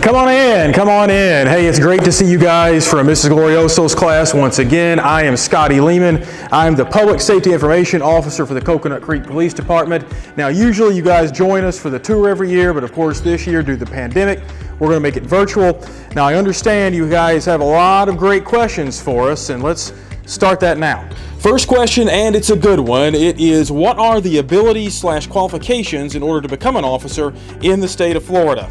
Come on in, come on in. Hey, it's great to see you guys from Mrs. Glorioso's class once again. I am Scotty Leamon. I'm the Public Safety Information Officer for the Coconut Creek Police Department. Now, usually you guys join us for the tour every year, but of course this year, due to the pandemic, we're going to make it virtual. Now, I understand you guys have a lot of great questions for us, and let's start that now. First question, and it's a good one. It is, what are the abilities/qualifications in order to become an officer in the state of Florida?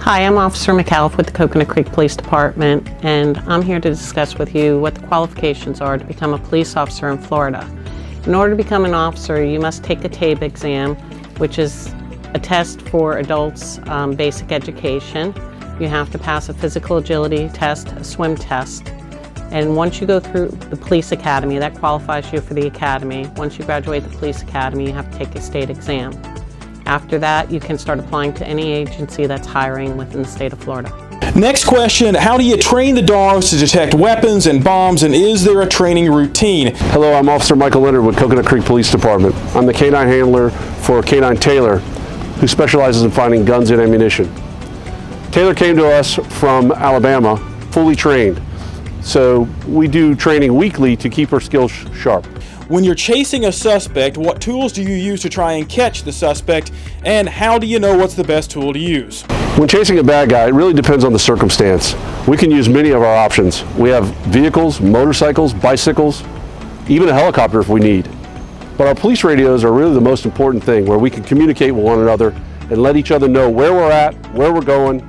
Hi, I'm Officer Micallef with the Coconut Creek Police Department, and I'm here to discuss with you what the qualifications are to become a police officer in Florida. In order to become an officer, you must take a TABE exam, which is a test for adults' basic education. You have to pass a physical agility test, a swim test, and once you go through the police academy, that qualifies you for the academy. Once you graduate the police academy, you have to take a state exam. After that, you can start applying to any agency that's hiring within the state of Florida. Next question, how do you train the dogs to detect weapons and bombs, and is there a training routine? Hello, I'm Officer Leonard with Coconut Creek Police Department. I'm the canine handler for Canine Taylor, who specializes in finding guns and ammunition. Taylor came to us from Alabama, fully trained. So we do training weekly to keep her skills sharp. When you're chasing a suspect, what tools do you use to try and catch the suspect, and how do you know what's the best tool to use? When chasing a bad guy, it really depends on the circumstance. We can use many of our options. We have vehicles, motorcycles, bicycles, even a helicopter if we need. But our police radios are really the most important thing, where we can communicate with one another and let each other know where we're at, where we're going,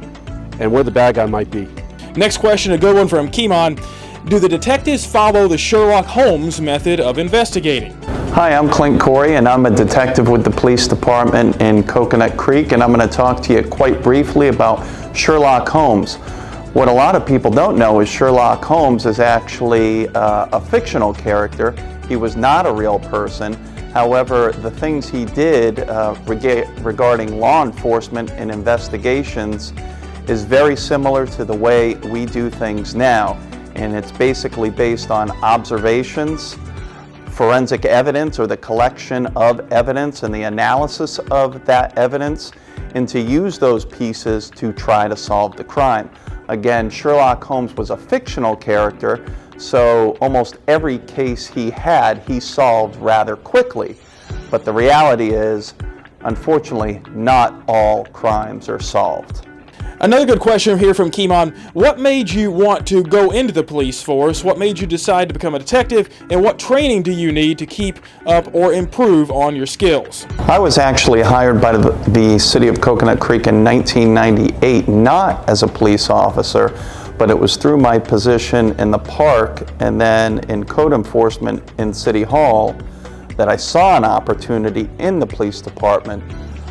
and where the bad guy might be. Next question, a good one from Keemon. Do the detectives follow the Sherlock Holmes method of investigating? Hi, I'm Clint Corey, and I'm a detective with the police department in Coconut Creek, and I'm going to talk to you quite briefly about Sherlock Holmes. What a lot of people don't know is Sherlock Holmes is actually a fictional character. He was not a real person. However, the things he did regarding law enforcement and investigations is very similar to the way we do things now. And it's basically based on observations, forensic evidence, or the collection of evidence and the analysis of that evidence, and to use those pieces to try to solve the crime. Again, Sherlock Holmes was a fictional character, so almost every case he had, he solved rather quickly. But the reality is, unfortunately, not all crimes are solved. Another good question here from Keemon. What made you want to go into the police force? What made you decide to become a detective? And what training do you need to keep up or improve on your skills? I was actually hired by the city of Coconut Creek in 1998, not as a police officer, but it was through my position in the park and then in code enforcement in City Hall that I saw an opportunity in the police department.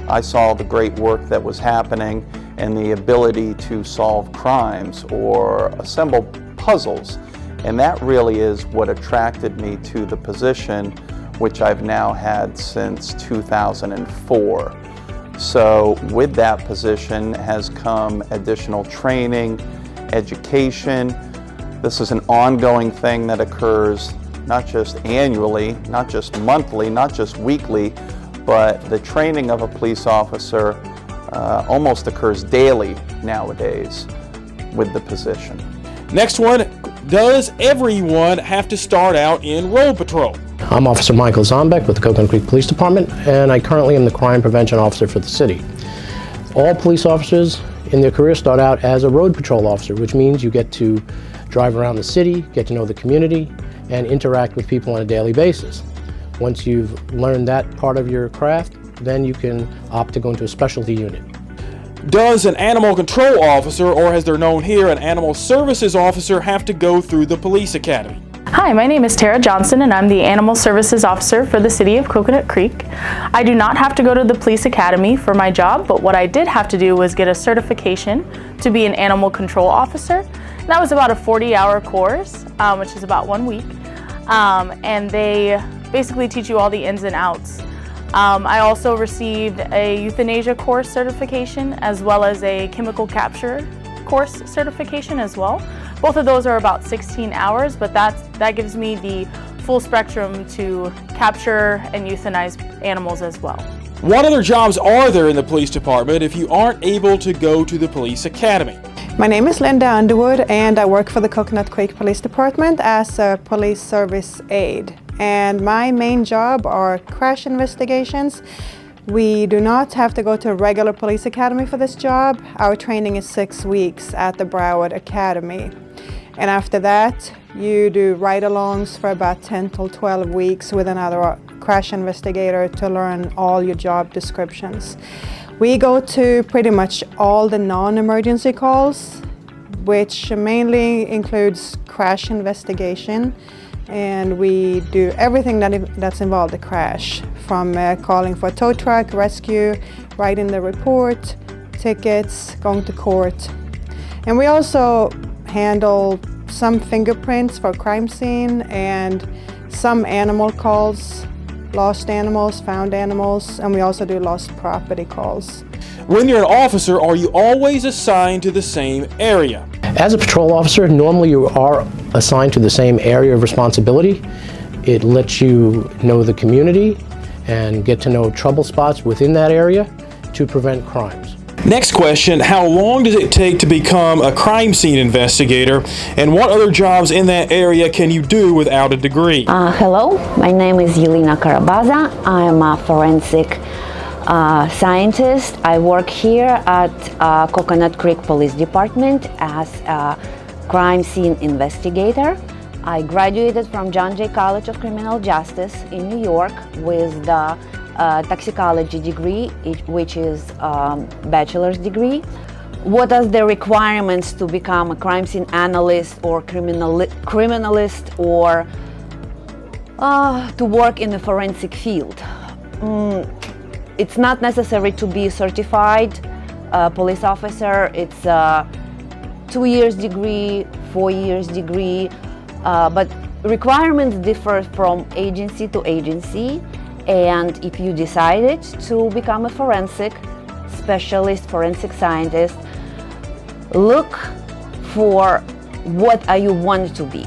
I saw the great work that was happening and the ability to solve crimes or assemble puzzles. And that really is what attracted me to the position, which I've now had since 2004. So with that position has come additional training, education. This is an ongoing thing that occurs not just annually, not just monthly, not just weekly, but the training of a police officer almost occurs daily nowadays with the position. Next one, does everyone have to start out in road patrol? I'm Officer Zombek with the Coconut Creek Police Department, and I currently am the Crime Prevention Officer for the city. All police officers in their career start out as a road patrol officer, which means you get to drive around the city, get to know the community, and interact with people on a daily basis. Once you've learned that part of your craft, then you can opt to go into a specialty unit. Does an animal control officer, or as they're known here, an animal services officer, have to go through the police academy? Hi, my name is Terra Johnson, and I'm the Animal Services Officer for the City of Coconut Creek. I do not have to go to the police academy for my job, but what I did have to do was get a certification to be an animal control officer. And that was about a 40-hour course, which is about 1 week. And they basically teach you all the ins and outs. I also received a euthanasia course certification as well as a chemical capture course certification as well. Both of those are about 16 hours, but that gives me the full spectrum to capture and euthanize animals as well. What other jobs are there in the police department if you aren't able to go to the police academy? My name is Linda Underwood and I work for the Coconut Creek Police Department as a police service aide. And my main job are crash investigations. We do not have to go to a regular police academy for this job. Our training is 6 weeks at the Broward Academy. And after that, you do ride-alongs for about 10 to 12 weeks with another crash investigator to learn all your job descriptions. We go to pretty much all the non-emergency calls, which mainly includes crash investigation, and we do everything that's involved in a crash, from calling for a tow truck, rescue, writing the report, tickets, going to court. And we also handle some fingerprints for crime scene and some animal calls, lost animals, found animals, and we also do lost property calls. When you're an officer, are you always assigned to the same area? As a patrol officer, normally you are assigned to the same area of responsibility. It lets you know the community and get to know trouble spots within that area to prevent crimes. Next question, how long does it take to become a crime scene investigator, and what other jobs in that area can you do without a degree? Hello, my name is Yelena Karabaza. I'm a forensic scientist. I work here at Coconut Creek Police Department as a crime scene investigator. I graduated from John Jay College of Criminal Justice in New York with the toxicology degree, which is bachelor's degree. What are the requirements to become a crime scene analyst or criminalist or to work in the forensic field? It's not necessary to be a certified police officer. It's a 2 years degree, 4 years degree, but requirements differ from agency to agency. And if you decided to become a forensic specialist, forensic scientist, look for what you want to be.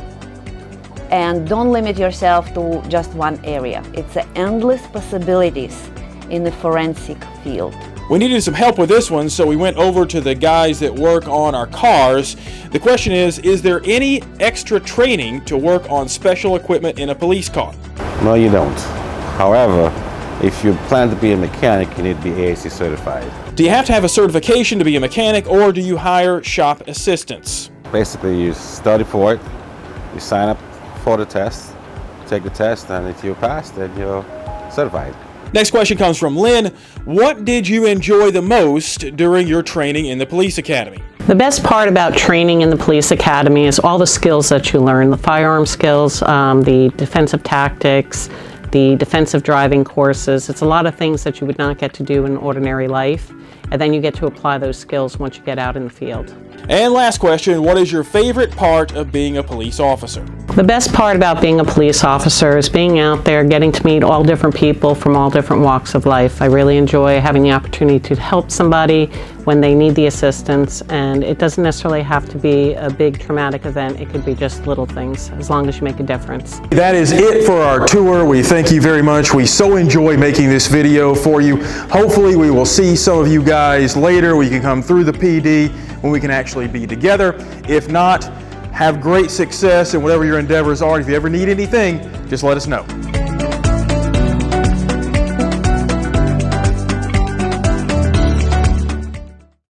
And don't limit yourself to just one area. It's endless possibilities in the forensic field. We needed some help with this one, so we went over to the guys that work on our cars. The question is there any extra training to work on special equipment in a police car? No, you don't. However, if you plan to be a mechanic, you need to be ATC certified. Do you have to have a certification to be a mechanic, or do you hire shop assistants? Basically, you study for it, you sign up for the test, take the test, and if you pass, then you're certified. Next question comes from Lynn. What did you enjoy the most during your training in the police academy? The best part about training in the police academy is all the skills that you learn, the firearm skills, the defensive tactics, the defensive driving courses. It's a lot of things that you would not get to do in ordinary life, and then you get to apply those skills once you get out in the field. And last question, what is your favorite part of being a police officer? The best part about being a police officer is being out there, getting to meet all different people from all different walks of life. I really enjoy having the opportunity to help somebody when they need the assistance, and it doesn't necessarily have to be a big traumatic event. It could be just little things, as long as you make a difference. That is it for our tour. We thank you very much. We so enjoy making this video for you. Hopefully we will see some of you guys later. We can come through the PD when we can actually be together. If not, have great success in whatever your endeavors are. If you ever need anything, just let us know.